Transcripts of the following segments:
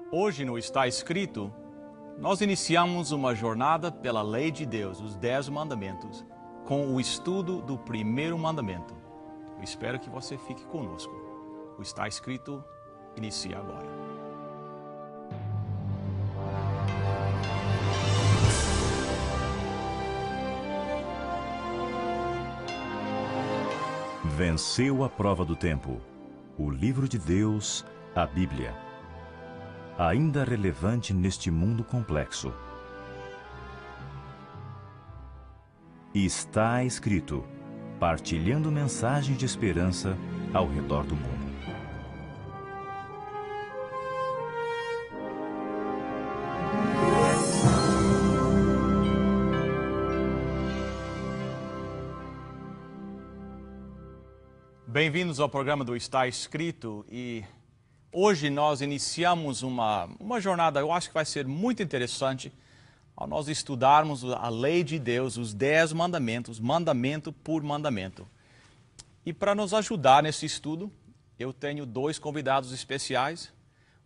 Hoje no Está Escrito, nós iniciamos uma jornada pela lei de Deus, os 10 mandamentos, com o estudo do primeiro mandamento. Eu espero que você fique conosco. O Está Escrito inicia agora. Venceu a prova do tempo. O livro de Deus, a Bíblia. Ainda relevante neste mundo complexo. Está escrito, partilhando mensagens de esperança ao redor do mundo. Bem-vindos ao programa do Está Escrito e hoje nós iniciamos uma jornada, eu acho que vai ser muito interessante, ao nós estudarmos a lei de Deus, os 10 mandamentos, mandamento por mandamento. E para nos ajudar nesse estudo, eu tenho 2 convidados especiais,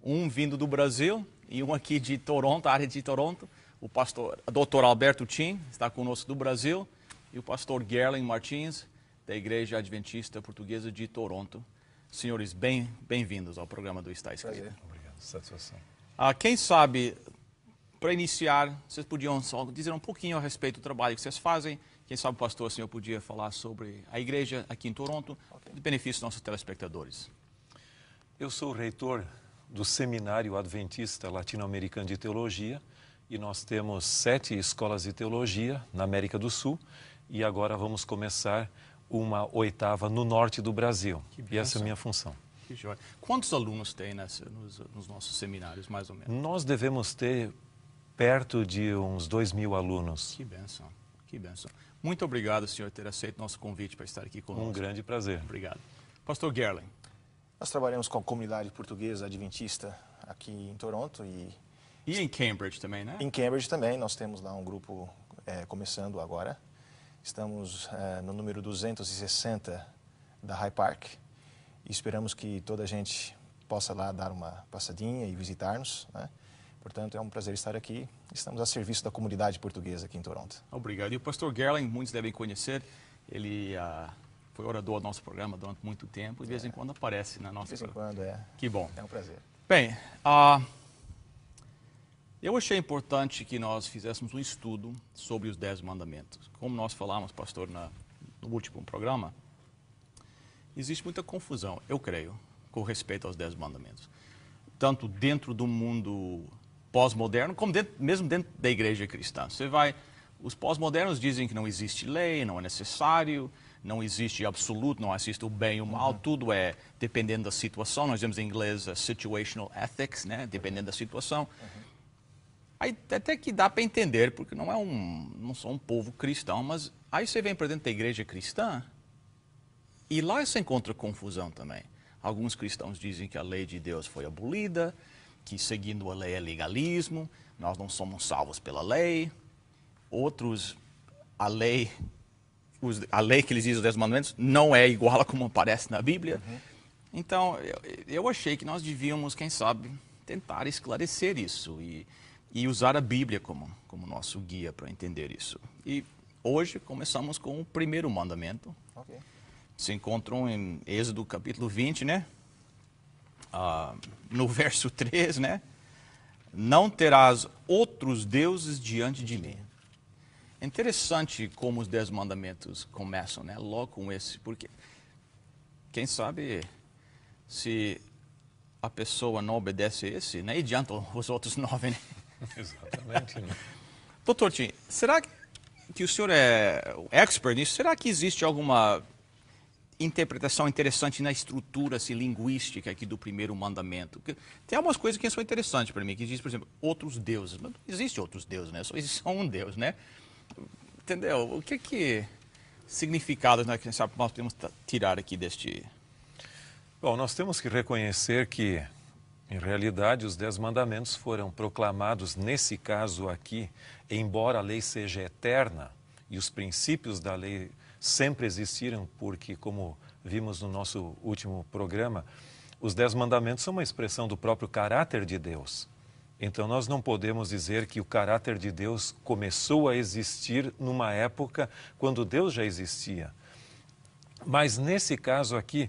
um vindo do Brasil e um aqui de Toronto, área de Toronto, o Dr. Alberto Tim, está conosco do Brasil, e o pastor Gerlen Martins, da Igreja Adventista Portuguesa de Toronto. Senhores, bem-vindos ao programa do Está Escrito. Prazer. Obrigado, satisfação. Quem sabe, para iniciar, vocês podiam só dizer um pouquinho a respeito do trabalho que vocês fazem. Quem sabe, pastor, o senhor podia falar sobre a igreja aqui em Toronto, de benefício dos nossos telespectadores. Eu sou o reitor do Seminário Adventista Latino-Americano de Teologia e nós temos 7 escolas de teologia na América do Sul e agora vamos começar uma 8ª no norte do Brasil. E essa é a minha função. Que joia. Quantos alunos tem nos nossos seminários, mais ou menos? Nós devemos ter perto de uns 2.000 alunos. Que bênção, que bênção. Muito obrigado, senhor, por ter aceito nosso convite para estar aqui conosco. Um grande prazer. Obrigado. Pastor Gerlen. Nós trabalhamos com a comunidade portuguesa adventista aqui em Toronto e em Cambridge também, né? em Cambridge também. Nós temos lá um grupo começando agora. Estamos no número 260 da High Park e esperamos que toda a gente possa lá dar uma passadinha e visitar-nos, né? Portanto, é um prazer estar aqui. Estamos a serviço da comunidade portuguesa aqui em Toronto. Obrigado. E o pastor Gerlen, muitos devem conhecer, ele foi orador do nosso programa durante muito tempo e de vez em quando aparece na nossa... De vez em quando, Que bom. É um prazer. Bem, eu achei importante que nós fizéssemos um estudo sobre os 10 mandamentos. Como nós falamos, pastor, no último programa, existe muita confusão, eu creio, com respeito aos 10 mandamentos. Tanto dentro do mundo pós-moderno, como mesmo dentro da igreja cristã. Os pós-modernos dizem que não existe lei, não é necessário, não existe absoluto, não existe o bem e o mal, tudo é dependendo da situação. Nós dizemos em inglês situational ethics, né? Dependendo da situação. Aí até que dá para entender, porque não sou um povo cristão, mas aí você vem para dentro da igreja cristã e lá você encontra confusão também. Alguns cristãos dizem que a lei de Deus foi abolida, que seguindo a lei é legalismo, nós não somos salvos pela lei. Outros, a lei que eles dizem os 10 mandamentos não é igual a como aparece na Bíblia. Então, eu achei que nós devíamos, quem sabe, tentar esclarecer isso e usar a Bíblia como nosso guia para entender isso. E hoje começamos com o primeiro mandamento. Ok. Se encontram em Êxodo capítulo 20, né? No verso 3, né? Não terás outros deuses diante de mim. É interessante como os 10 mandamentos começam, né? Logo com esse, porque quem sabe se a pessoa não obedece esse, nem adianta os outros 9, né? Exatamente. Né? Doutor Tim, será que o senhor é expert nisso? Será que existe alguma interpretação interessante na estrutura linguística aqui do primeiro mandamento? Porque tem algumas coisas que são interessantes para mim, que diz, por exemplo, outros deuses. Mas não existe outros deuses, né? Só existe um Deus, né? Entendeu? O que significados, né, que nós podemos tirar aqui deste... Bom, nós temos que reconhecer que, em realidade, os 10 mandamentos foram proclamados, nesse caso aqui, embora a lei seja eterna e os princípios da lei sempre existiram, porque, como vimos no nosso último programa, Os 10 mandamentos são uma expressão do próprio caráter de Deus. Então, nós não podemos dizer que o caráter de Deus começou a existir numa época quando Deus já existia. Mas, nesse caso aqui,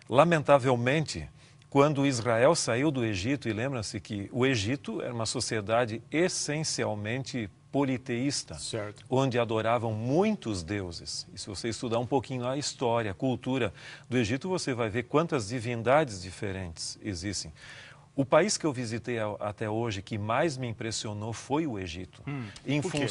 lamentavelmente, quando Israel saiu do Egito, e lembra-se que o Egito era uma sociedade essencialmente politeísta, certo, onde adoravam muitos deuses. E se você estudar um pouquinho a história, a cultura do Egito, você vai ver quantas divindades diferentes existem. O país que eu visitei até hoje que mais me impressionou foi o Egito. Por quê?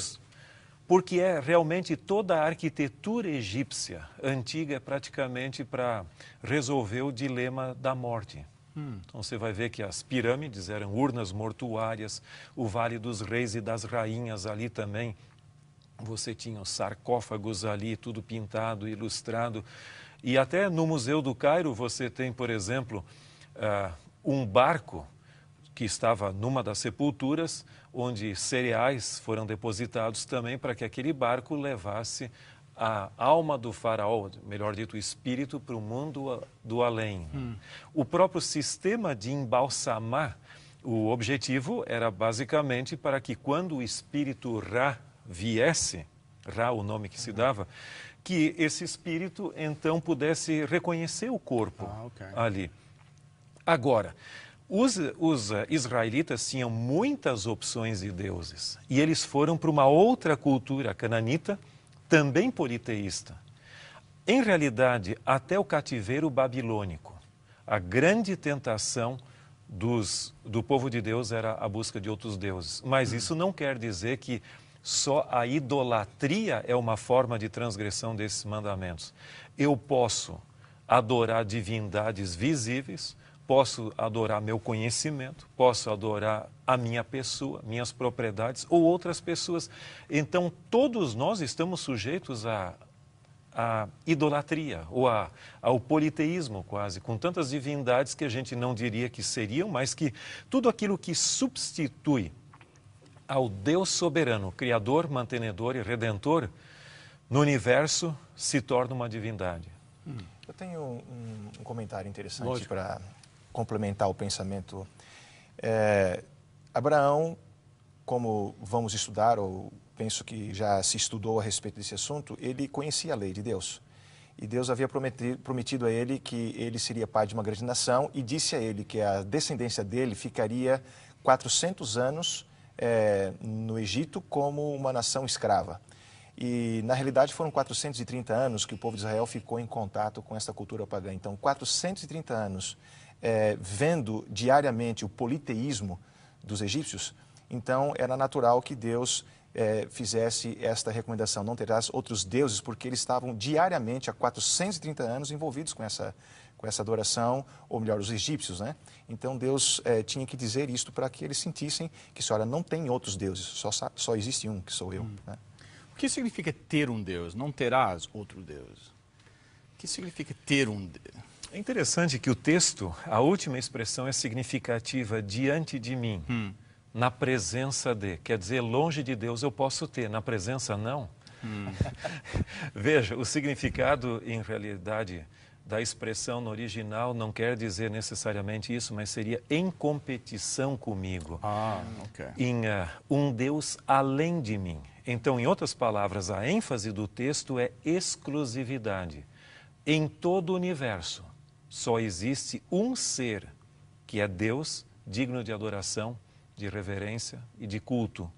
Porque é realmente toda a arquitetura egípcia antiga é praticamente para resolver o dilema da morte. Então você vai ver que as pirâmides eram urnas mortuárias, o Vale dos Reis e das Rainhas ali também. Você tinha os sarcófagos ali, tudo pintado, ilustrado. E até no Museu do Cairo você tem, por exemplo, um barco que estava numa das sepulturas, onde cereais foram depositados também para que aquele barco levasse a alma do faraó, melhor dito, o espírito, para o mundo do além. O próprio sistema de embalsamar, o objetivo era basicamente para que quando o espírito Ra viesse, Ra, o nome que se dava, que esse espírito então pudesse reconhecer o corpo ali. Agora, os israelitas tinham muitas opções de deuses e eles foram para uma outra cultura cananita, também politeísta. Em realidade, até o cativeiro babilônico, a grande tentação do povo de Deus era a busca de outros deuses. Mas isso não quer dizer que só a idolatria é uma forma de transgressão desses mandamentos. Eu posso adorar divindades visíveis, posso adorar meu conhecimento, posso adorar a minha pessoa, minhas propriedades ou outras pessoas. Então, todos nós estamos sujeitos à idolatria ou ao politeísmo quase, com tantas divindades que a gente não diria que seriam, mas que tudo aquilo que substitui ao Deus soberano, Criador, Mantenedor e Redentor, no universo se torna uma divindade. Eu tenho um comentário interessante para complementar o pensamento. Abraão, como vamos estudar, ou penso que já se estudou a respeito desse assunto, ele conhecia a lei de Deus. E Deus havia prometido a ele que ele seria pai de uma grande nação e disse a ele que a descendência dele ficaria 400 anos no Egito como uma nação escrava. E, na realidade, foram 430 anos que o povo de Israel ficou em contato com essa cultura pagã. Então, 430 anos vendo diariamente o politeísmo dos egípcios, então era natural que Deus fizesse esta recomendação: não terás outros deuses, porque eles estavam diariamente, há 430 anos, envolvidos com essa adoração, ou melhor, os egípcios, né? Então Deus tinha que dizer isto para que eles sentissem que, olha, não tem outros deuses, só existe um, que sou eu. Né? O que significa ter um Deus? Não terás outro Deus. O que significa ter um Deus? É interessante que o texto, a última expressão é significativa, diante de mim, na presença de. Quer dizer, longe de Deus eu posso ter, na presença não. Veja, o significado, em realidade, da expressão no original não quer dizer necessariamente isso, mas seria em competição comigo. Em um Deus além de mim. Então, em outras palavras, a ênfase do texto é exclusividade. Em todo o universo, só existe um ser, que é Deus, digno de adoração, de reverência e de culto.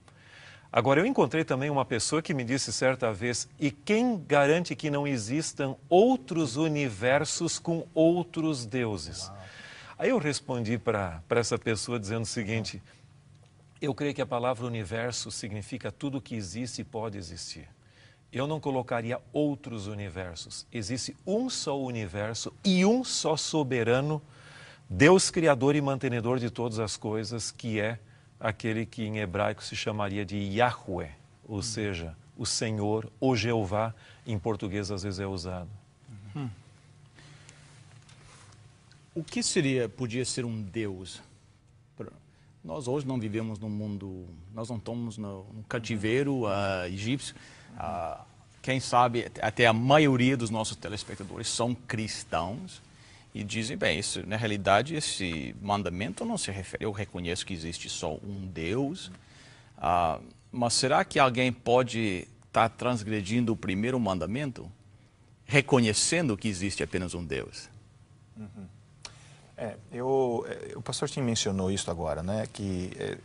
Agora, eu encontrei também uma pessoa que me disse certa vez: e quem garante que não existam outros universos com outros deuses? Uau. Aí eu respondi para essa pessoa dizendo o seguinte: eu creio que a palavra universo significa tudo que existe e pode existir. Eu não colocaria outros universos. Existe um só universo e um só soberano, Deus criador e mantenedor de todas as coisas, que é aquele que em hebraico se chamaria de Yahweh, ou seja, o Senhor, ou Jeová, em português às vezes é usado. O que podia ser um Deus? Nós hoje não vivemos num mundo, nós não estamos no cativeiro egípcio. Quem sabe até a maioria dos nossos telespectadores são cristãos. e dizem, bem, isso, na realidade, esse mandamento não se refere, eu reconheço que existe só um Deus, mas será que alguém pode estar transgredindo o primeiro mandamento, reconhecendo que existe apenas um Deus? O pastor Tim mencionou isso agora, né? Que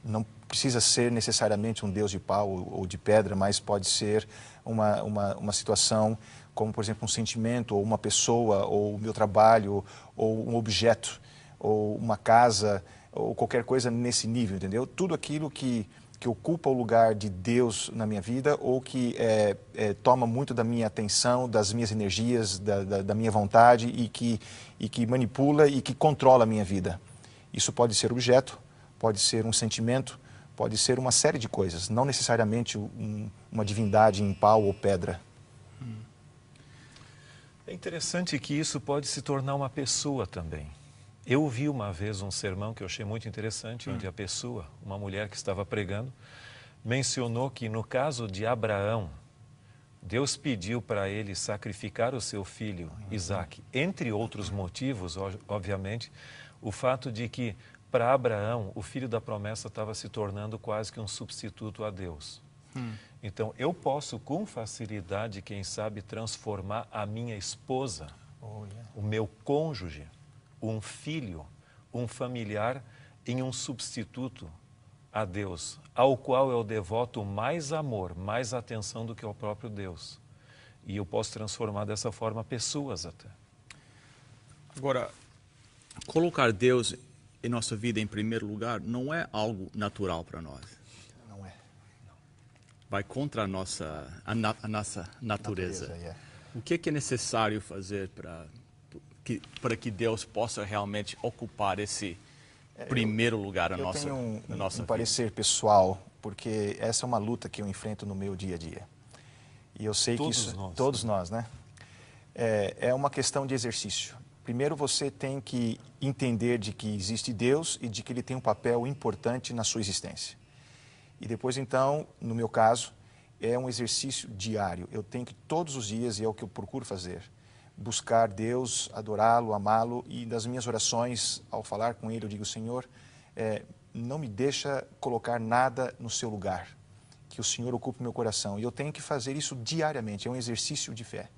não precisa ser necessariamente um Deus de pau ou de pedra, mas pode ser uma situação como, por exemplo, um sentimento, ou uma pessoa, ou o meu trabalho, ou um objeto, ou uma casa, ou qualquer coisa nesse nível, entendeu? Tudo aquilo que ocupa o lugar de Deus na minha vida, ou que toma muito da minha atenção, das minhas energias, da minha vontade, e que manipula e que controla a minha vida. Isso pode ser objeto, pode ser um sentimento, pode ser uma série de coisas, não necessariamente uma divindade em pau ou pedra. É interessante que isso pode se tornar uma pessoa também. Eu vi uma vez um sermão que eu achei muito interessante, onde a pessoa, uma mulher que estava pregando, mencionou que no caso de Abraão, Deus pediu para ele sacrificar o seu filho Isaque, entre outros motivos, obviamente, o fato de que para Abraão o filho da promessa estava se tornando quase que um substituto a Deus. Então, eu posso com facilidade, quem sabe, transformar a minha esposa, o meu cônjuge, um filho, um familiar, em um substituto a Deus, ao qual eu devoto mais amor, mais atenção do que ao próprio Deus. E eu posso transformar dessa forma pessoas até. Agora, colocar Deus em nossa vida em primeiro lugar não é algo natural para nós. Vai contra a nossa natureza. O que é necessário fazer para que Deus possa realmente ocupar esse primeiro lugar na nossa vida? Eu tenho um parecer pessoal, porque essa é uma luta que eu enfrento no meu dia a dia. E eu sei que isso... Todos nós, né? É uma questão de exercício. Primeiro você tem que entender de que existe Deus e de que Ele tem um papel importante na sua existência. E depois, então, no meu caso, é um exercício diário. Eu tenho que todos os dias, e é o que eu procuro fazer, buscar Deus, adorá-lo, amá-lo, e das minhas orações, ao falar com Ele, eu digo, Senhor, não me deixa colocar nada no seu lugar, que o Senhor ocupe meu coração. E eu tenho que fazer isso diariamente, é um exercício de fé.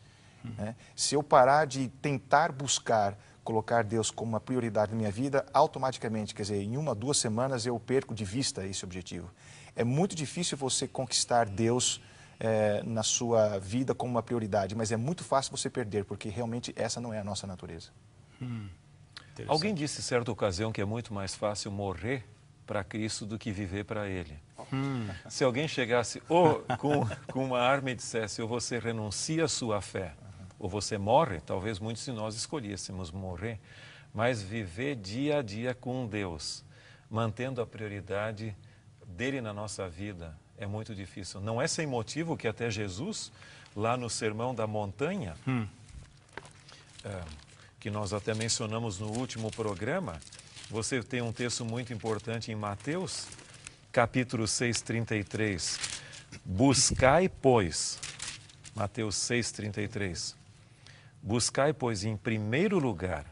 Né? Se eu parar de tentar buscar colocar Deus como uma prioridade na minha vida, automaticamente, quer dizer, em 1 ou 2 semanas eu perco de vista esse objetivo. É muito difícil você conquistar Deus na sua vida como uma prioridade, mas é muito fácil você perder, porque realmente essa não é a nossa natureza. Alguém disse em certa ocasião que é muito mais fácil morrer para Cristo do que viver para Ele. Se alguém chegasse com uma arma e dissesse, ou você renuncia à sua fé, ou você morre, talvez muitos de nós escolhêssemos morrer, mas viver dia a dia com Deus, mantendo a prioridade dele na nossa vida, é muito difícil. Não é sem motivo que até Jesus, lá no Sermão da Montanha, que nós até mencionamos no último programa, você tem um texto muito importante em Mateus, capítulo 6:33. Buscai, pois, Mateus 6:33. Buscai, pois, em primeiro lugar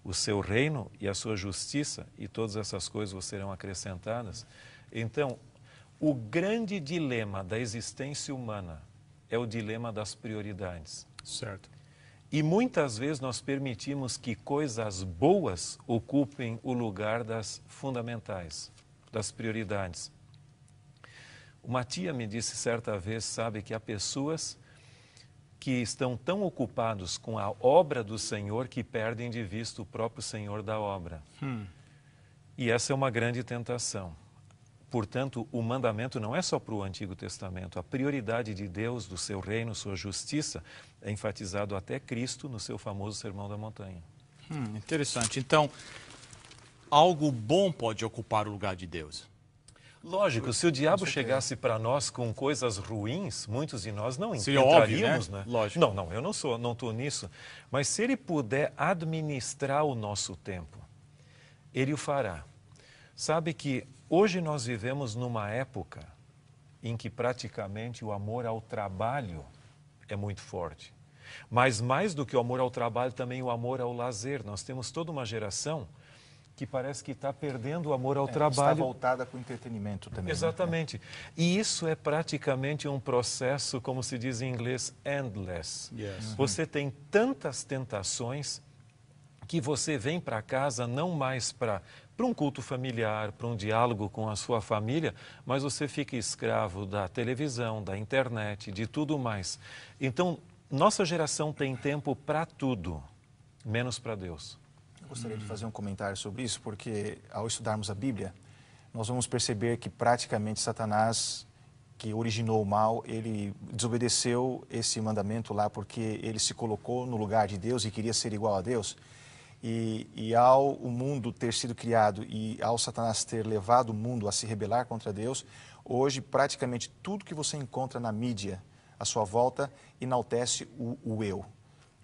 o seu reino e a sua justiça, e todas essas coisas vos serão acrescentadas. Então, o grande dilema da existência humana é o dilema das prioridades. Certo. E muitas vezes nós permitimos que coisas boas ocupem o lugar das fundamentais, das prioridades. Uma tia me disse certa vez, sabe, que há pessoas que estão tão ocupados com a obra do Senhor que perdem de vista o próprio Senhor da obra. E essa é uma grande tentação. Portanto, o mandamento não é só para o Antigo Testamento. A prioridade de Deus, do seu reino, sua justiça, é enfatizado até Cristo no seu famoso Sermão da Montanha. Interessante. Então, algo bom pode ocupar o lugar de Deus. Lógico, se o diabo chegasse para nós com coisas ruins, muitos de nós não seria óbvio, entraríamos, né? né? Lógico. Não, eu não estou nisso. Mas se ele puder administrar o nosso tempo, ele o fará. Sabe que hoje nós vivemos numa época em que praticamente o amor ao trabalho é muito forte. Mas mais do que o amor ao trabalho, também o amor ao lazer. Nós temos toda uma geração que parece que está perdendo o amor ao trabalho. Está voltada para o entretenimento também. Exatamente. Né? E isso é praticamente um processo, como se diz em inglês, endless. Yes. Você tem tantas tentações que você vem para casa não mais para um culto familiar, para um diálogo com a sua família, mas você fica escravo da televisão, da internet, de tudo mais. Então, nossa geração tem tempo para tudo, menos para Deus. Eu gostaria de fazer um comentário sobre isso, porque ao estudarmos a Bíblia, nós vamos perceber que praticamente Satanás, que originou o mal, ele desobedeceu esse mandamento lá porque ele se colocou no lugar de Deus e queria ser igual a Deus. E ao o mundo ter sido criado e ao Satanás ter levado o mundo a se rebelar contra Deus, hoje praticamente tudo que você encontra na mídia à sua volta enaltece o eu.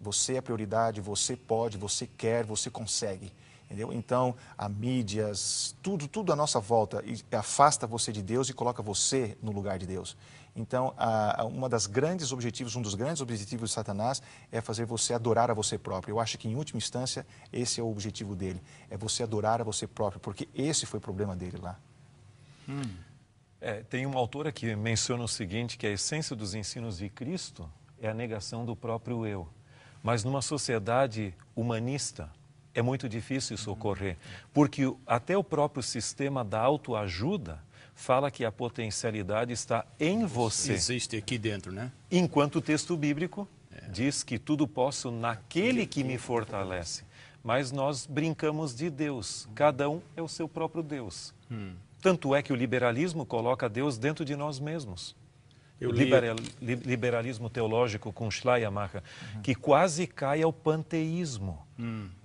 Você é prioridade, você pode, você quer, você consegue. Entendeu? Então, a mídia, tudo à nossa volta afasta você de Deus e coloca você no lugar de Deus. Então, um dos grandes objetivos de Satanás é fazer você adorar a você próprio. Eu acho que, em última instância, esse é o objetivo dele. É você adorar a você próprio, porque esse foi o problema dele lá. Tem uma autora que menciona o seguinte, que a essência dos ensinos de Cristo é a negação do próprio eu. Mas numa sociedade humanista, é muito difícil isso ocorrer, porque até o próprio sistema da autoajuda fala que a potencialidade está em você. Existe aqui dentro, né? Enquanto o texto bíblico diz que tudo posso naquele que me fortalece. Mas nós brincamos de Deus, cada um é o seu próprio Deus. Tanto é que o liberalismo coloca Deus dentro de nós mesmos. O liberalismo teológico com Schleiermacher, que quase cai ao panteísmo,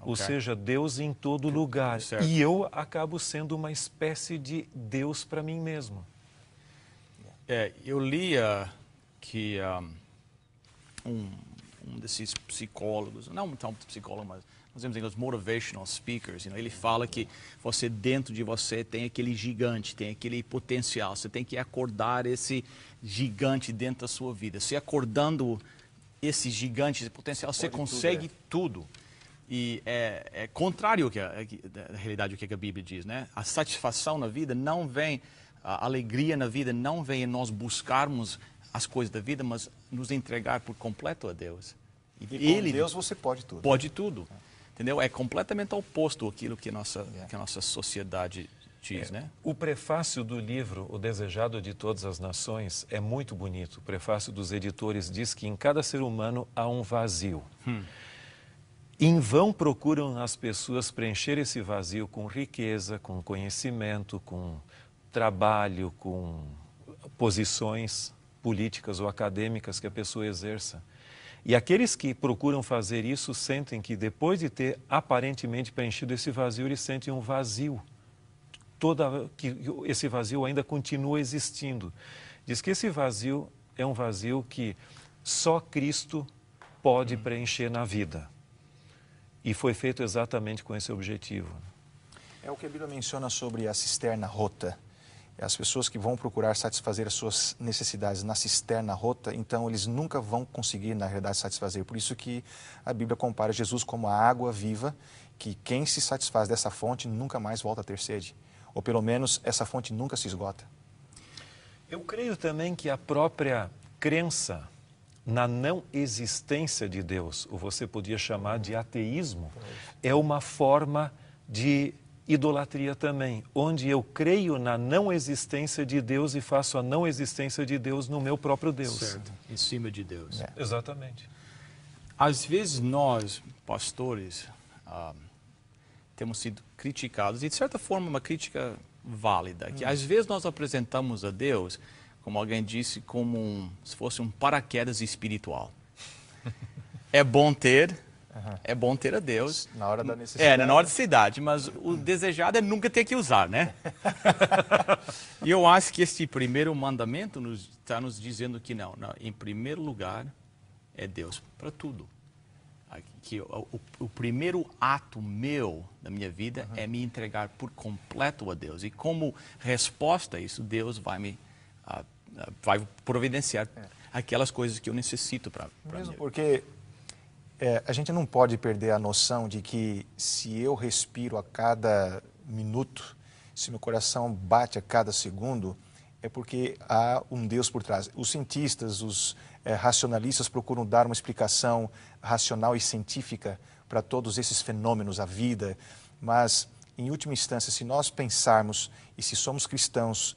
ou seja, Deus em todo lugar. Certo. E eu acabo sendo uma espécie de Deus para mim mesmo. Eu lia que um desses psicólogos, não tão psicólogo, mas nós temos os motivational speakers, ele fala que você dentro de você tem aquele gigante, tem aquele potencial, você tem que acordar esse gigante dentro da sua vida. Se acordando esse gigante, esse potencial, você consegue tudo. E é contrário à realidade do que a Bíblia diz, né? A satisfação na vida não vem, a alegria na vida não vem em nós buscarmos as coisas da vida, mas nos entregar por completo a Deus. E com Deus você pode tudo. Pode tudo. Entendeu? É completamente oposto àquilo que a nossa sociedade diz, né? O prefácio do livro O Desejado de Todas as Nações é muito bonito. O prefácio dos editores diz que em cada ser humano há um vazio. Em vão procuram as pessoas preencher esse vazio com riqueza, com conhecimento, com trabalho, com posições políticas ou acadêmicas que a pessoa exerça. E aqueles que procuram fazer isso sentem que depois de ter aparentemente preenchido esse vazio, eles sentem um vazio. Que esse vazio ainda continua existindo. Diz que esse vazio é um vazio que só Cristo pode preencher na vida. E foi feito exatamente com esse objetivo. É o que a Bíblia menciona sobre a cisterna rota. As pessoas que vão procurar satisfazer as suas necessidades na cisterna rota, então eles nunca vão conseguir, na realidade, satisfazer. Por isso que a Bíblia compara Jesus como a água viva, que quem se satisfaz dessa fonte nunca mais volta a ter sede. Ou pelo menos essa fonte nunca se esgota. Eu creio também que a própria crença na não existência de Deus, ou você podia chamar de ateísmo, é uma forma de idolatria também, onde eu creio na não existência de Deus e faço a não existência de Deus no meu próprio Deus. Certo. Em cima de Deus. Exatamente. Às vezes nós, pastores, temos sido criticados, e de certa forma uma crítica válida, que às vezes nós apresentamos a Deus, como alguém disse, como se fosse um paraquedas espiritual. É bom ter a Deus. Na hora da necessidade. Na hora da necessidade, mas o desejado é nunca ter que usar, né? E eu acho que este primeiro mandamento está nos dizendo que não, em primeiro lugar é Deus para tudo. Que o primeiro ato meu da minha vida é me entregar por completo a Deus. E como resposta a isso, Deus vai providenciar aquelas coisas que eu necessito para mesmo porque A gente não pode perder a noção de que se eu respiro a cada minuto, se meu coração bate a cada segundo, é porque há um Deus por trás. Os cientistas, os racionalistas procuram dar uma explicação racional e científica para todos esses fenômenos, a vida, mas, em última instância, se nós pensarmos e se somos cristãos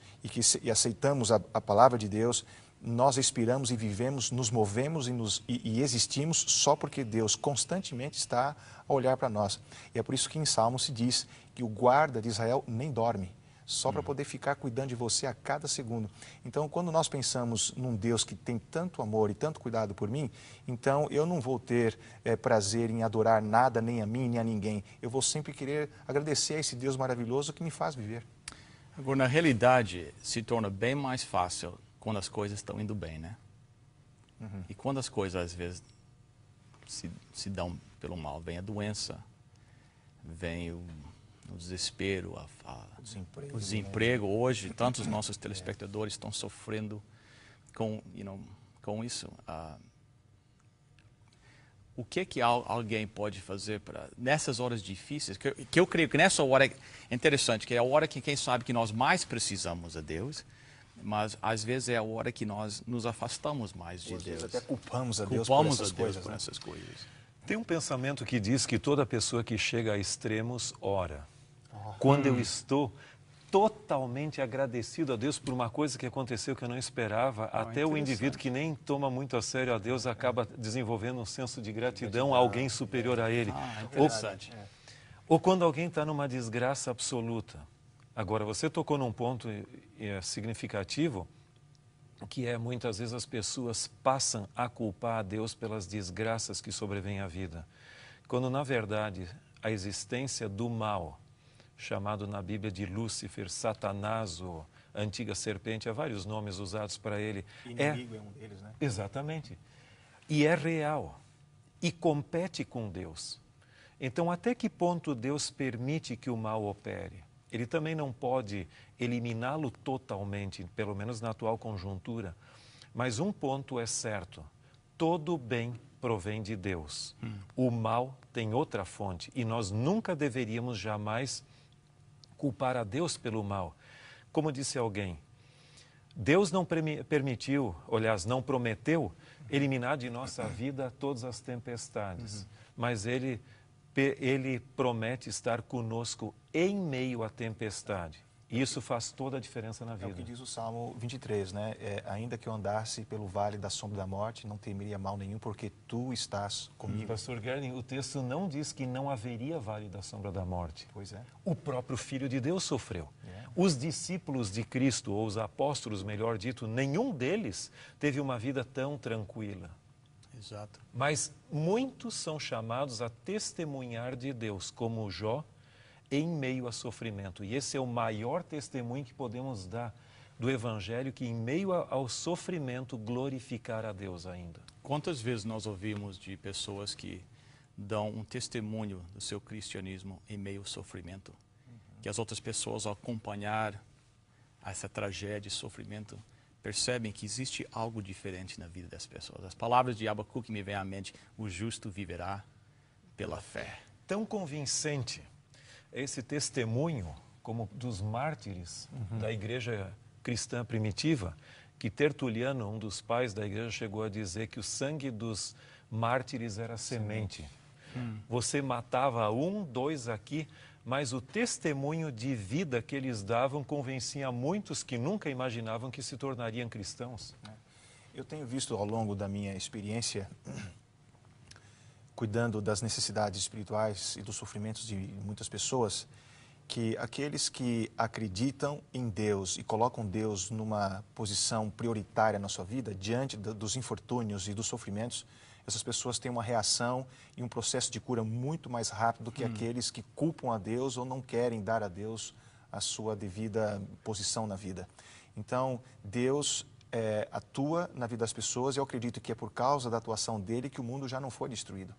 e aceitamos a palavra de Deus, nós respiramos e vivemos, nos movemos e existimos só porque Deus constantemente está a olhar para nós. E é por isso que em Salmos se diz que o guarda de Israel nem dorme, só para poder ficar cuidando de você a cada segundo. Então, quando nós pensamos num Deus que tem tanto amor e tanto cuidado por mim, então eu não vou ter prazer em adorar nada, nem a mim, nem a ninguém. Eu vou sempre querer agradecer a esse Deus maravilhoso que me faz viver. Agora, na realidade, se torna bem mais fácil quando as coisas estão indo bem, né? E quando as coisas, às vezes, se dão pelo mal, vem a doença, vem o desespero, o desemprego. Né? Hoje, tantos nossos telespectadores estão sofrendo com isso. O que alguém pode fazer nessas horas difíceis? Que eu creio que nessa hora é interessante, que é a hora que, quem sabe, que nós mais precisamos a Deus, mas às vezes é a hora que nós nos afastamos mais de Deus. Até culpamos a Deus por essas coisas. Tem um pensamento que diz que toda pessoa que chega a extremos ora. Quando eu estou totalmente agradecido a Deus por uma coisa que aconteceu que eu não esperava, até o indivíduo que nem toma muito a sério a Deus acaba desenvolvendo um senso de gratidão a alguém superior a ele. Interessante. Ou quando alguém está numa desgraça absoluta. Agora, você tocou num ponto significativo, que é muitas vezes as pessoas passam a culpar a Deus pelas desgraças que sobrevêm à vida. Quando, na verdade, a existência do mal, chamado na Bíblia de Lúcifer, Satanás, ou antiga serpente, há vários nomes usados para ele. Inimigo é um deles, né? Exatamente. E é real. E compete com Deus. Então, até que ponto Deus permite que o mal opere? Ele também não pode eliminá-lo totalmente, pelo menos na atual conjuntura. Mas um ponto é certo: todo bem provém de Deus. O mal tem outra fonte e nós nunca deveríamos jamais culpar a Deus pelo mal. Como disse alguém, Deus não permitiu, aliás, não prometeu eliminar de nossa vida todas as tempestades, mas Ele promete estar conosco em meio à tempestade. E isso faz toda a diferença na vida. É o que diz o Salmo 23, né? Ainda que eu andasse pelo vale da sombra da morte, não temeria mal nenhum, porque tu estás comigo. Pastor Gerling, o texto não diz que não haveria vale da sombra da morte. Pois é. O próprio Filho de Deus sofreu. Os discípulos de Cristo, ou os apóstolos, melhor dito, nenhum deles teve uma vida tão tranquila. Exato. Mas muitos são chamados a testemunhar de Deus, como Jó, em meio a sofrimento. E esse é o maior testemunho que podemos dar do Evangelho, que em meio ao sofrimento glorificar a Deus ainda. Quantas vezes nós ouvimos de pessoas que dão um testemunho do seu cristianismo em meio ao sofrimento? Que as outras pessoas, ao acompanhar essa tragédia e sofrimento, percebem que existe algo diferente na vida das pessoas. As palavras de Abacuque me vêm à mente: o justo viverá pela fé. Tão convincente esse testemunho, como dos mártires da igreja cristã primitiva, que Tertuliano, um dos pais da igreja, chegou a dizer que o sangue dos mártires era semente. Você matava 1, 2 aqui, mas o testemunho de vida que eles davam convencia muitos que nunca imaginavam que se tornariam cristãos. Eu tenho visto ao longo da minha experiência, cuidando das necessidades espirituais e dos sofrimentos de muitas pessoas, que aqueles que acreditam em Deus e colocam Deus numa posição prioritária na sua vida, diante dos infortúnios e dos sofrimentos, essas pessoas têm uma reação e um processo de cura muito mais rápido do que aqueles que culpam a Deus ou não querem dar a Deus a sua devida posição na vida. Então, Deus atua na vida das pessoas e eu acredito que é por causa da atuação dele que o mundo já não foi destruído.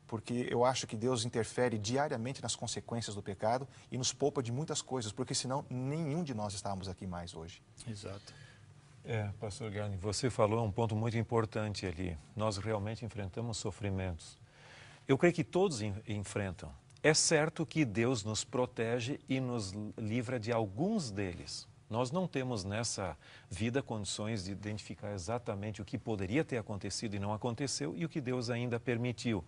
Porque eu acho que Deus interfere diariamente nas consequências do pecado e nos poupa de muitas coisas, porque senão nenhum de nós estávamos aqui mais hoje. Exato. Pastor Gerling, você falou um ponto muito importante ali. Nós realmente enfrentamos sofrimentos. Eu creio que todos enfrentam. É certo que Deus nos protege e nos livra de alguns deles. Nós não temos nessa vida condições de identificar exatamente o que poderia ter acontecido e não aconteceu e o que Deus ainda permitiu.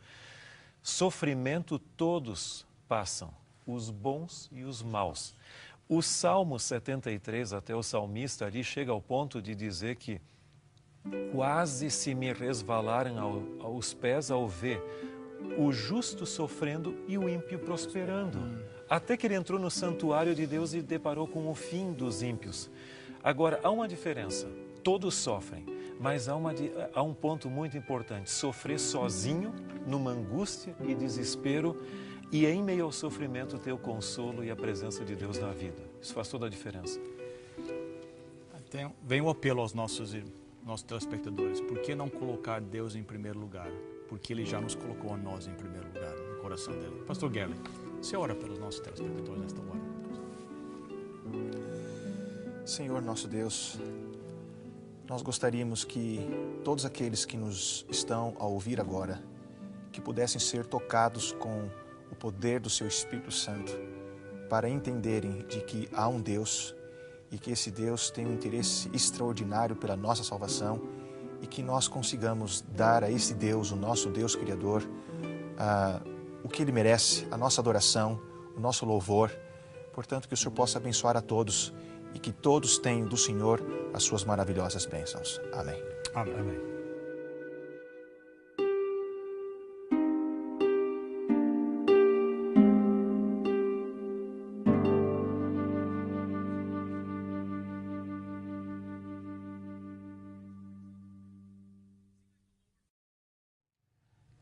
Sofrimento todos passam, os bons e os maus. O Salmo 73, até o salmista ali, chega ao ponto de dizer que quase se me resvalaram aos pés ao ver o justo sofrendo e o ímpio prosperando. Até que ele entrou no santuário de Deus e deparou com o fim dos ímpios. Agora, há uma diferença. Todos sofrem, mas há um ponto muito importante. Sofrer sozinho, numa angústia e desespero, e em meio ao sofrimento ter o consolo e a presença de Deus na vida. Isso faz toda a diferença. Vem o apelo aos nossos telespectadores. Por que não colocar Deus em primeiro lugar? Porque Ele já nos colocou a nós em primeiro lugar, no coração dele. Pastor Gerley, você ora pelos nossos telespectadores nesta hora? Senhor nosso Deus, nós gostaríamos que todos aqueles que nos estão a ouvir agora, que pudessem ser tocados com o poder do Seu Espírito Santo, para entenderem de que há um Deus e que esse Deus tem um interesse extraordinário pela nossa salvação e que nós consigamos dar a esse Deus, o nosso Deus Criador, o que Ele merece, a nossa adoração, o nosso louvor. Portanto, que o Senhor possa abençoar a todos e que todos tenham do Senhor as suas maravilhosas bênçãos. Amém. Amém. Amém.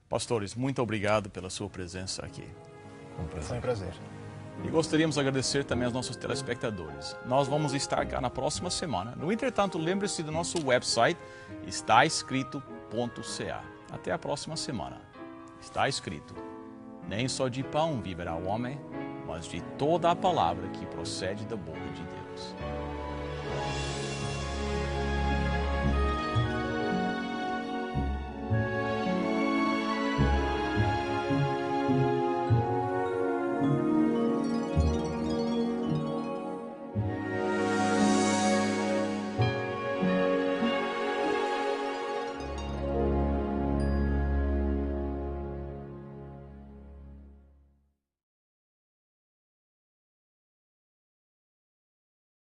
Pastores, muito obrigado pela sua presença aqui. Foi um prazer. E gostaríamos de agradecer também aos nossos telespectadores. Nós vamos estar cá na próxima semana. No entretanto, lembre-se do nosso website, estaescrito.ca. Até a próxima semana. Está escrito: nem só de pão viverá o homem, mas de toda a palavra que procede da boca de Deus.